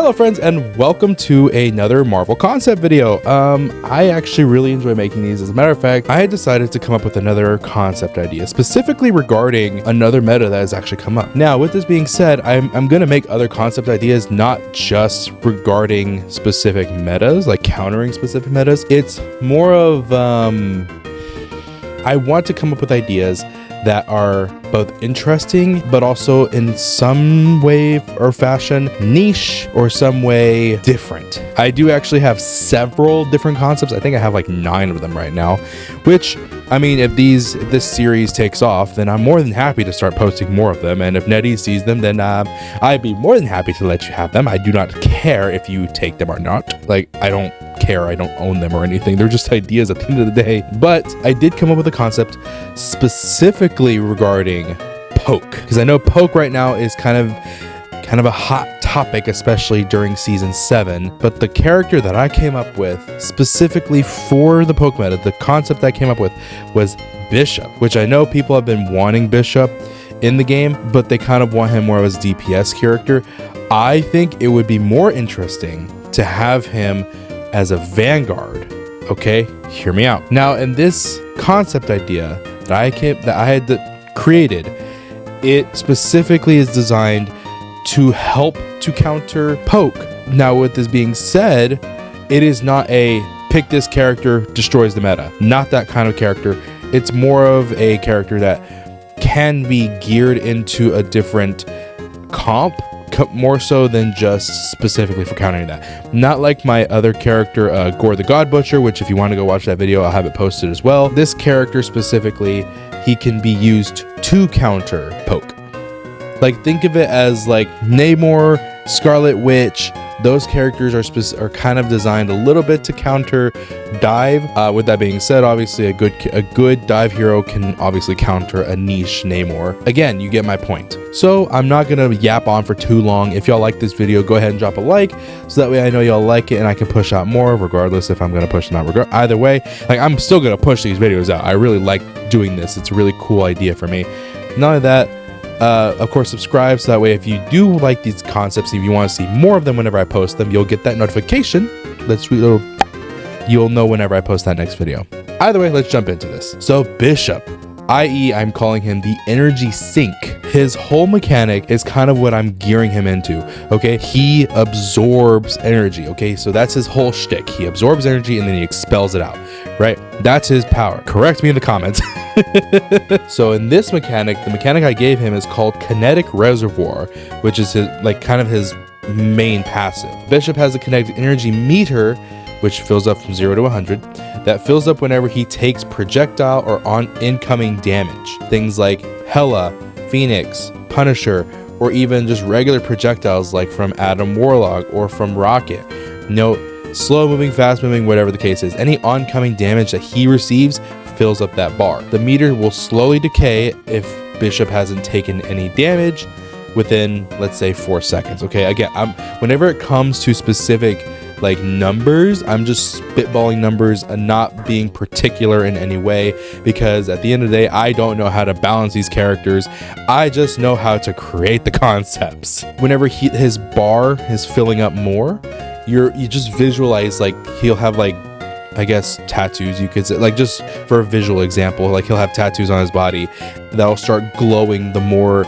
Hello friends, and welcome to another Marvel concept video. I actually really enjoy making these. As a matter of fact, I had decided to come up with another concept idea, specifically regarding another meta that has actually come up. Now, with this being said, I'm going to make other concept ideas, not just regarding specific metas, like countering specific metas. It's more of, I want to come up with ideas that are both interesting, but also in some way or fashion niche or some way different. I do actually have several different concepts. I think I have like 9 of them right now, which, I mean, if this series takes off, then I'm more than happy to start posting more of them. And if Netease sees them, then I'd be more than happy to let you have them. I do not care if you take them or not. Like, I don't care. I don't own them or anything. They're just ideas at the end of the day. But I did come up with a concept specifically regarding Poke, because I know Poke right now is kind of a hot topic, especially during season 7. But the character that I came up with specifically for the Poke meta, the concept I came up with was Bishop, which I know people have been wanting Bishop in the game, but they kind of want him more as DPS character. I think it would be more interesting to have him as a vanguard. Okay, hear me out. Now, in this concept idea that I had created, it specifically is designed to help to counter Poke. Now, with this being said, it is not a pick this character destroys the meta. Not that kind of character. It's more of a character that can be geared into a different comp, more so than just specifically for countering that. Not like my other character, Gore the God Butcher, which if you want to go watch that video, I'll have it posted as well. This character specifically, he can be used to counter Poke. Like, think of it as like Namor, Scarlet Witch. Those characters are kind of designed a little bit to counter dive. With that being said, obviously a good dive hero can obviously counter a niche Namor. Again, you get my point. So I'm not gonna yap on for too long. If y'all like this video, go ahead and drop a like, so that way I know y'all like it and I can push out more, regardless if I'm gonna push them out. Either way, like, I'm still gonna push these videos out. I really like doing this. It's a really cool idea for me. Not only that, of course, subscribe, so that way if you do like these concepts, if you want to see more of them whenever I post them, you'll get that notification. You'll know whenever I post that next video. Either way, let's jump into this. So Bishop, i.e. I'm calling him the energy sink. His whole mechanic is kind of what I'm gearing him into, okay? He absorbs energy, okay? So that's his whole shtick. He absorbs energy and then he expels it out, right? That's his power. Correct me in the comments. So in this mechanic, the mechanic I gave him is called Kinetic Reservoir, which is his, like, kind of his main passive. Bishop has a kinetic energy meter, which fills up from 0 to 100. That fills up whenever he takes projectile or incoming damage. Things like Hela, Phoenix, Punisher, or even just regular projectiles like from Adam Warlock or from Rocket. Slow moving, fast moving, whatever the case is. Any oncoming damage that he receives fills up that bar. The meter will slowly decay if Bishop hasn't taken any damage within, let's say, 4 seconds. Okay, again, whenever it comes to specific like numbers, I'm just spitballing numbers and not being particular in any way, because at the end of the day, I don't know how to balance these characters. I just know how to create the concepts. Whenever his bar is filling up more, you just visualize, like, he'll have, like, I guess tattoos, you could say, like, just for a visual example, like he'll have tattoos on his body that'll start glowing the more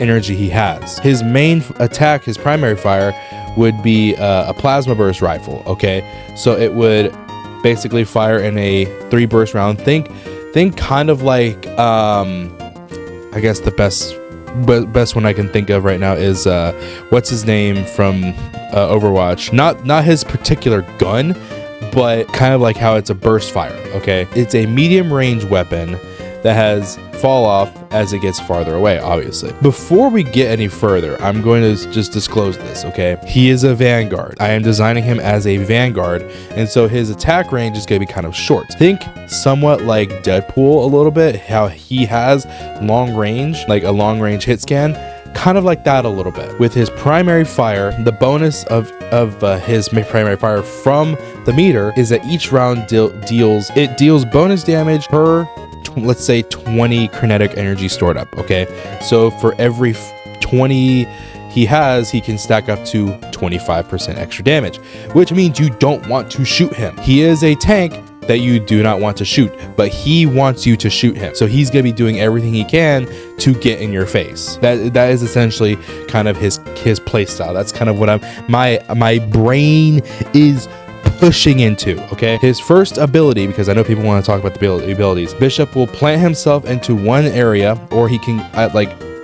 energy he has. His main attack, his primary fire, would be a plasma burst rifle. Okay, so it would basically fire in a 3 burst round. Think kind of like I guess the best one I can think of right now is what's his name from Overwatch. Not his particular gun, but kind of like how it's a burst fire. Okay, it's a medium range weapon that has fall off as it gets farther away, obviously. Before we get any further, I'm going to just disclose this, okay? He is a vanguard. I am designing him as a vanguard, and so his attack range is going to be kind of short. Think somewhat like Deadpool a little bit, how he has long range, like a long range hit scan, kind of like that a little bit. With his primary fire, the bonus of his primary fire from the meter is that each round deals bonus damage per, let's say, 20 kinetic energy stored up. Okay, so for every 20 he has, he can stack up to 25% extra damage, which means you don't want to shoot him. He is a tank that you do not want to shoot, but he wants you to shoot him. So he's going to be doing everything he can to get in your face. That is essentially kind of his play style. That's kind of what my brain is pushing into. Okay, his first ability, because I know people want to talk about the abilities, Bishop will plant himself into one area, or he can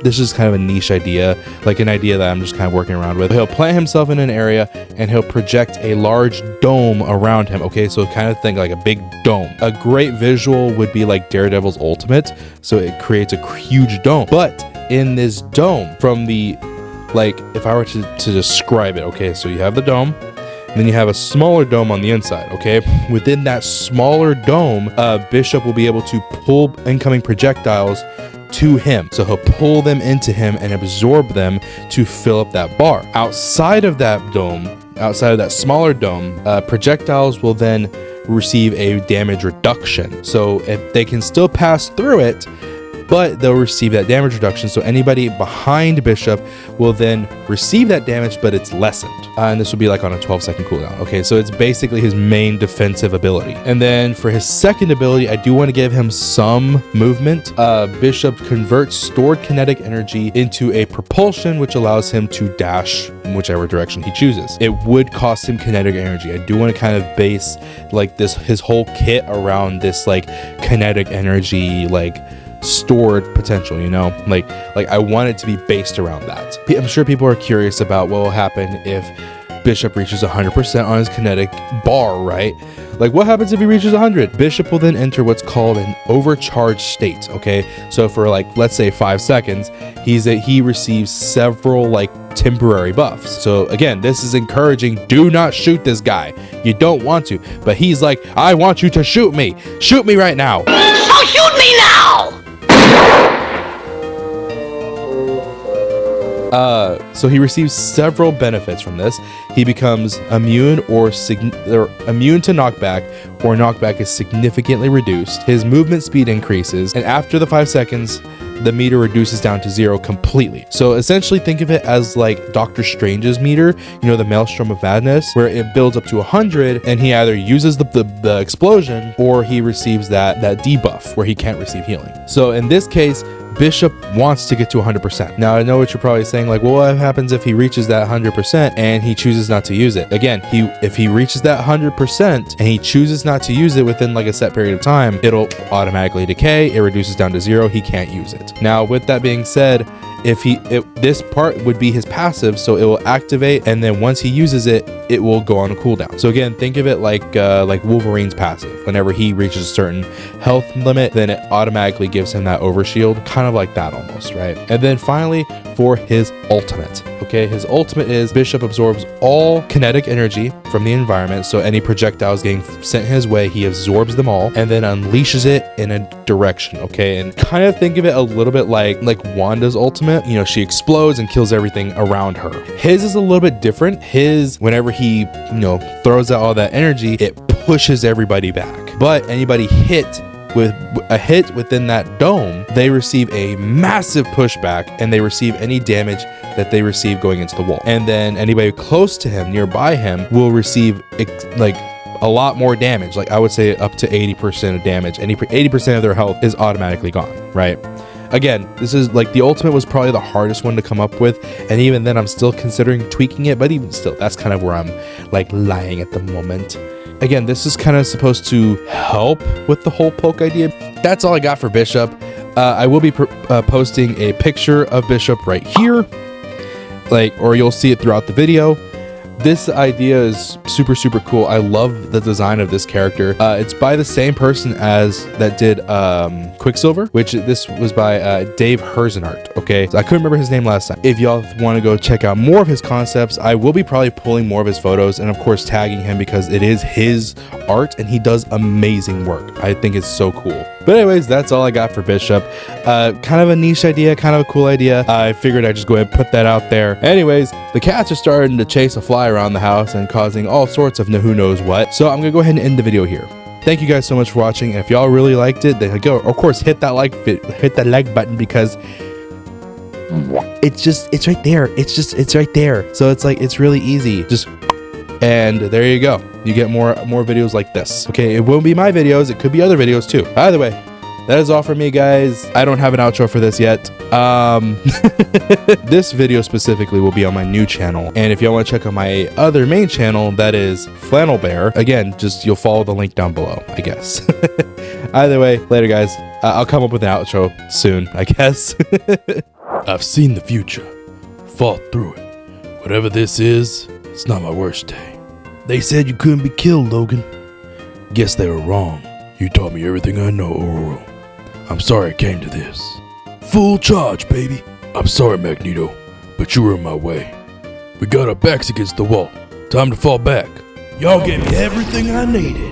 this is kind of a niche idea, like an idea that I'm just kind of working around with. He'll plant himself in an area and he'll project a large dome around him. Okay, so kind of think like a big dome. A great visual would be like Daredevil's ultimate. So it creates a huge dome. But in this dome, from the, like, if I were to describe it, okay, so you have the dome, and then you have a smaller dome on the inside, okay? Within that smaller dome, Bishop will be able to pull incoming projectiles to him. So he'll pull them into him and absorb them to fill up that bar. Outside of that dome, outside of that smaller dome, projectiles will then receive a damage reduction. So if they can still pass through it, but they'll receive that damage reduction. So anybody behind Bishop will then receive that damage, but it's lessened. And this will be like on a 12-second cooldown. Okay, so it's basically his main defensive ability. And then for his second ability, I do want to give him some movement. Bishop converts stored kinetic energy into a propulsion, which allows him to dash in whichever direction he chooses. It would cost him kinetic energy. I do want to kind of base like his whole kit around this like kinetic energy, like stored potential, you know, like I want it to be based around that. I'm sure people are curious about what will happen if Bishop reaches 100% on his kinetic bar, right? Like what happens if he reaches 100? Bishop will then enter what's called an overcharged state. Okay, so for like, let's say 5 seconds, he receives several like temporary buffs. So again, this is encouraging, do not shoot this guy. You don't want to, but he's like, I want you to shoot me right now. So shoot me now. So he receives several benefits from this. He becomes immune immune to knockback, or knockback is significantly reduced. His movement speed increases, and after the 5 seconds, the meter reduces down to 0 completely. So essentially think of it as like Doctor Strange's meter, you know, the Maelstrom of Madness, where it builds up to 100 and he either uses the explosion or he receives that debuff where he can't receive healing. So in this case, Bishop wants to get to 100%. Now, I know what you're probably saying, like, well, what happens if he reaches that 100% and he chooses not to use it? Again, if he reaches that 100% and he chooses not to use it within like a set period of time, it'll automatically decay. It reduces down to 0. He can't use it. Now, with that being said, this part would be his passive, so it will activate, and then once he uses it, it will go on a cooldown. So again, think of it like Wolverine's passive. Whenever he reaches a certain health limit, then it automatically gives him that overshield, kind of like that almost, right? And then finally, for his ultimate. Okay, his ultimate is Bishop absorbs all kinetic energy from the environment, so any projectiles getting sent his way, he absorbs them all and then unleashes it in a direction. Okay, and kind of think of it a little bit like Wanda's ultimate. You know, she explodes and kills everything around her. His is a little bit different. His, whenever he, you know, throws out all that energy, it pushes everybody back. But anybody hit with a hit within that dome, they receive a massive pushback and they receive any damage that they receive going into the wall. And then anybody close to him, nearby him, will receive like a lot more damage. Like I would say up to 80% of damage. 80% of their health is automatically gone, right? Again, this is like the ultimate was probably the hardest one to come up with, and even then I'm still considering tweaking it, but even still, that's kind of where I'm like lying at the moment. Again, this is kind of supposed to help with the whole poke idea. That's all I got for Bishop. I will be posting a picture of Bishop right here, or you'll see it throughout the video. This idea is super, super cool. I love the design of this character. It's by the same person as that did Quicksilver, which this was by Dave Herzenart. Okay, so I couldn't remember his name last time. If y'all want to go check out more of his concepts, I will be probably pulling more of his photos and of course tagging him because it is his art and he does amazing work. I think it's so cool. But anyways, that's all I got for Bishop. Kind of a niche idea, kind of a cool idea. I figured I'd just go ahead and put that out there. Anyways, the cats are starting to chase a fly around the house and causing all sorts of who knows what. So I'm gonna go ahead and end the video here. Thank you guys so much for watching. And if y'all really liked it, then go, of course, hit that like button because It's right there. It's right there. So it's like, it's really easy. And there you go. You get more videos like this. Okay, it won't be my videos. It could be other videos too. Either way, that is all for me, guys. I don't have an outro for this yet. This video specifically will be on my new channel. And if y'all want to check out my other main channel, that is Flannel Bear. Again, just you'll follow the link down below, I guess. Either way, later, guys. I'll come up with an outro soon, I guess. I've seen the future, fought through it. Whatever this is, it's not my worst day. They said you couldn't be killed, Logan. Guess they were wrong. You taught me everything I know, Ororo. I'm sorry it came to this. Full charge, baby. I'm sorry, Magneto, but you were in my way. We got our backs against the wall. Time to fall back. Y'all gave me everything I needed.